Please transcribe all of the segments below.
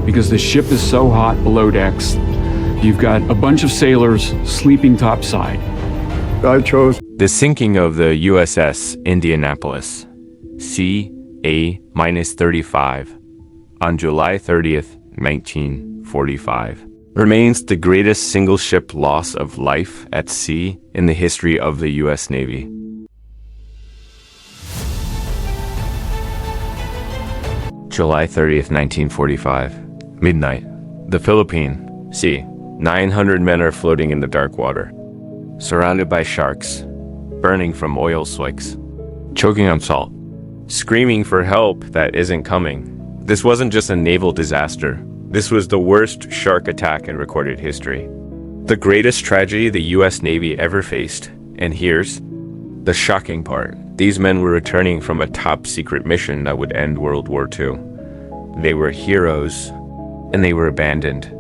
because the ship is so hot below decks. You've got a bunch of sailors sleeping topside. I chose The sinking of the USS Indianapolis, CA-35, on July 30th, 1945, remains the greatest single-ship loss of life at sea in the history of the U.S. Navy. July 30th, 1945, midnight. The Philippine Sea. 900 men are floating in the dark water, surrounded by sharks, burning from oil slicks, choking on salt, screaming for help that isn't coming. This wasn't just a naval disaster. This was the worst shark attack in recorded history. The greatest tragedy the U.S. Navy ever faced. And here's the shocking part. These men were returning from a top-secret mission that would end World War II. They were heroes, and they were abandoned.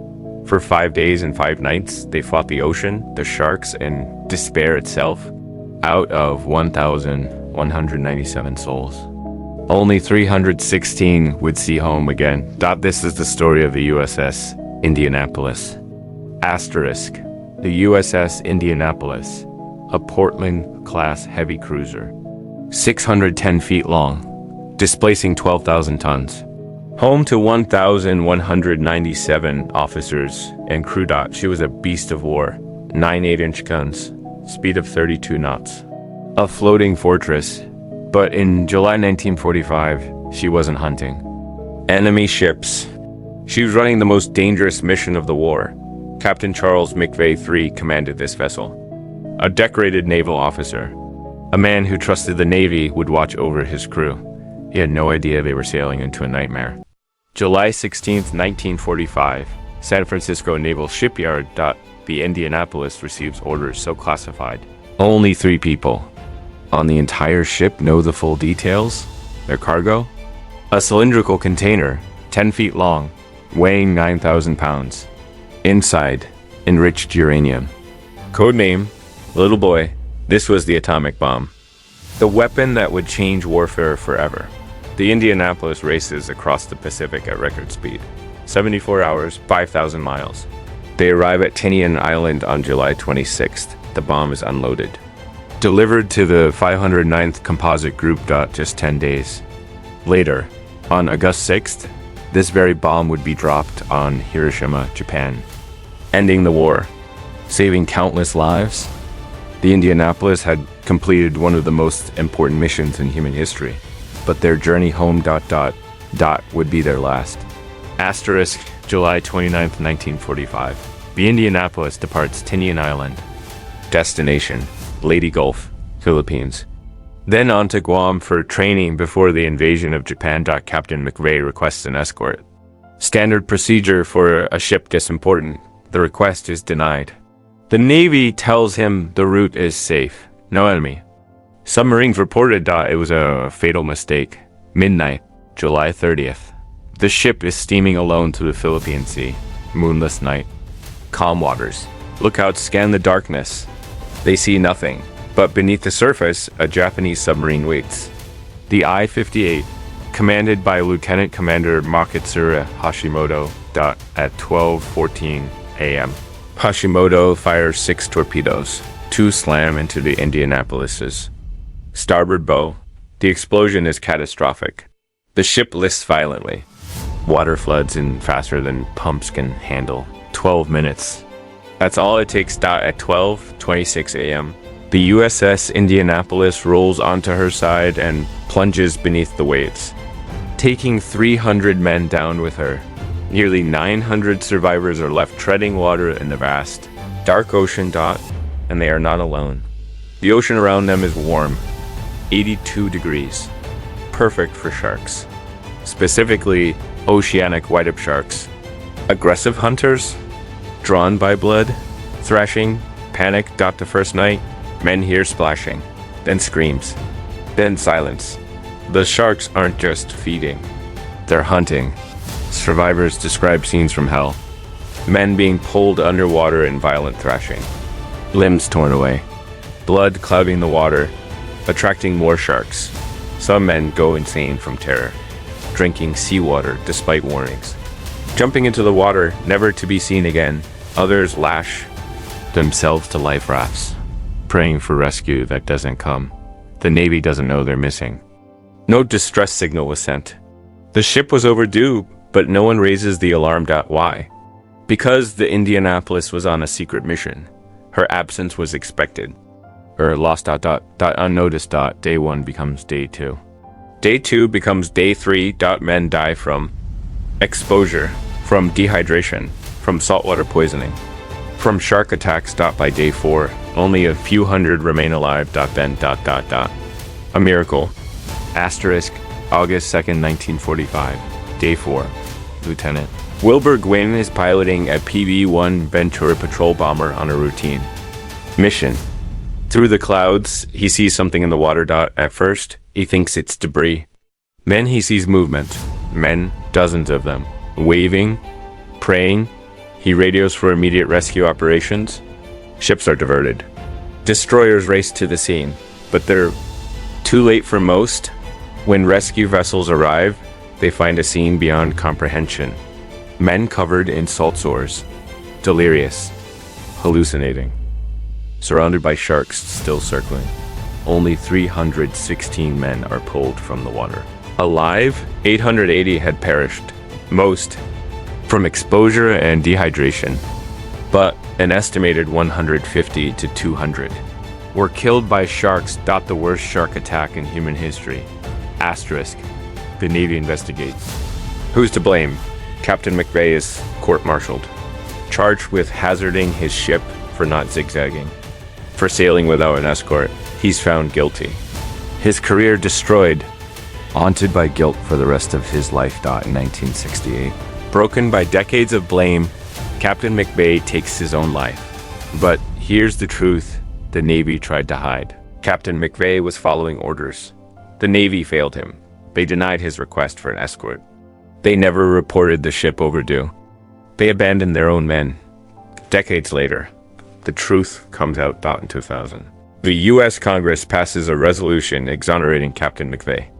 For 5 days and 5 nights, they fought the ocean, the sharks, and despair itself. Out of 1,197 souls, only 316 would see home again. This is the story of the USS Indianapolis. Asterisk, the USS Indianapolis, a Portland-class heavy cruiser, 610 feet long, displacing 12,000 tons. Home to 1,197 officers and crew. She was a beast of war, 9 8-inch guns, speed of 32 knots. A floating fortress, but in July 1945, she wasn't hunting enemy ships. She was running the most dangerous mission of the war. Captain Charles McVay III commanded this vessel, a decorated naval officer, a man who trusted the Navy would watch over his crew. He had no idea they were sailing into a nightmare. July 16th, 1945, San Francisco Naval Shipyard. The Indianapolis receives orders so classified. Only 3 people on the entire ship know the full details. Their cargo? A cylindrical container, 10 feet long, weighing 9,000 pounds. Inside, enriched uranium. Codename, Little Boy. This was the atomic bomb, the weapon that would change warfare forever. The Indianapolis races across the Pacific at record speed, 74 hours, 5,000 miles. They arrive at Tinian Island on July 26th. The bomb is unloaded. Delivered to the 509th Composite Group. Just 10 days later, on August 6th, this very bomb would be dropped on Hiroshima, Japan, ending the war, saving countless lives. The Indianapolis had completed one of the most important missions in human history, but their journey home ... would be their last. Asterisk, July 29th, 1945. The Indianapolis departs Tinian Island. Destination, Leyte Gulf, Philippines. Then on to Guam for training before the invasion of Japan. Captain McVay requests an escort. Standard procedure for a ship this important. The request is denied. The Navy tells him the route is safe. No enemy. Submarines reported it was a fatal mistake. Midnight, July 30th. The ship is steaming alone to the Philippine Sea. Moonless night. Calm waters. Lookouts scan the darkness. They see nothing, but beneath the surface, a Japanese submarine waits. The I-58, commanded by Lieutenant Commander Makitsura Hashimoto. At 12:14 a.m. Hashimoto fires 6 torpedoes. 2 slam into the Indianapolis's starboard bow. The explosion is catastrophic. The ship lists violently. Water floods in faster than pumps can handle. 12 minutes. That's all it takes. At 12:26 a.m., the USS Indianapolis rolls onto her side and plunges beneath the waves, taking 300 men down with her. Nearly 900 survivors are left treading water in the vast, dark ocean. And they are not alone. The ocean around them is warm, 82 degrees, perfect for sharks, specifically oceanic white-up sharks. Aggressive hunters, drawn by blood, thrashing, panic. The first night, men hear splashing, then screams, then silence. The sharks aren't just feeding, they're hunting. Survivors describe scenes from hell. Men being pulled underwater in violent thrashing. Limbs torn away. Blood clouding the water, attracting more sharks. Some men go insane from terror, drinking seawater despite warnings. jumping into the water, never to be seen again. Others lash themselves to life rafts, praying for rescue that doesn't come. The Navy doesn't know they're missing. No distress signal was sent. The ship was overdue, but no one raises the alarm. Why? Because the Indianapolis was on a secret mission. Her absence was expected. Lost. Unnoticed. Day 1 becomes day 2. Day 2 becomes day 3. Men die from exposure, from dehydration, from saltwater poisoning, from shark attacks. By day 4, only a few hundred remain alive. Ben. A miracle. Asterisk. August 2nd, 1945. Day 4. Lieutenant Wilbur Gwynn is piloting a PB-1 Ventura patrol bomber on a routine mission. Through the clouds, he sees something in the water. At first, he thinks it's debris. Then he sees movement. Men, dozens of them, waving, praying. He radios for immediate rescue operations. Ships are diverted. Destroyers race to the scene, but they're too late for most. When rescue vessels arrive, they find a scene beyond comprehension. Men covered in salt sores, delirious, hallucinating, surrounded by sharks still circling. Only 316 men are pulled from the water. Alive, 880 had perished, most from exposure and dehydration, but an estimated 150 to 200 were killed by sharks. The worst shark attack in human history. Asterisk. The Navy investigates. Who's to blame? Captain McVeigh is court-martialed, charged with hazarding his ship for not zigzagging. For sailing without an escort, he's found guilty. His career destroyed, haunted by guilt for the rest of his life. In 1968. Broken by decades of blame, Captain McVeigh takes his own life. But here's the truth the Navy tried to hide. Captain McVeigh was following orders. The Navy failed him. They denied his request for an escort. They never reported the ship overdue. They abandoned their own men. Decades later, the truth comes out. In 2000. The U.S. Congress passes a resolution exonerating Captain McVeigh,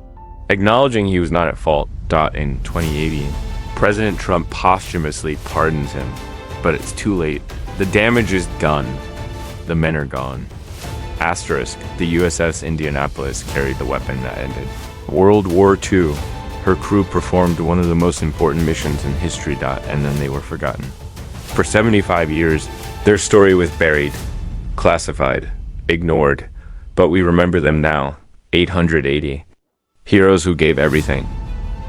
acknowledging he was not at fault. In 2018, President Trump posthumously pardons him, but it's too late. The damage is done. The men are gone. Asterisk. The USS Indianapolis carried the weapon that ended World War II. Her crew performed one of the most important missions in history. And then they were forgotten. For 75 years, their story was buried, classified, ignored, but we remember them now. 880. Heroes who gave everything.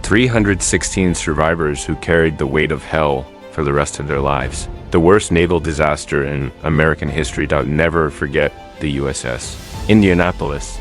316 survivors who carried the weight of hell for the rest of their lives. The worst naval disaster in American history. Never forget the USS Indianapolis.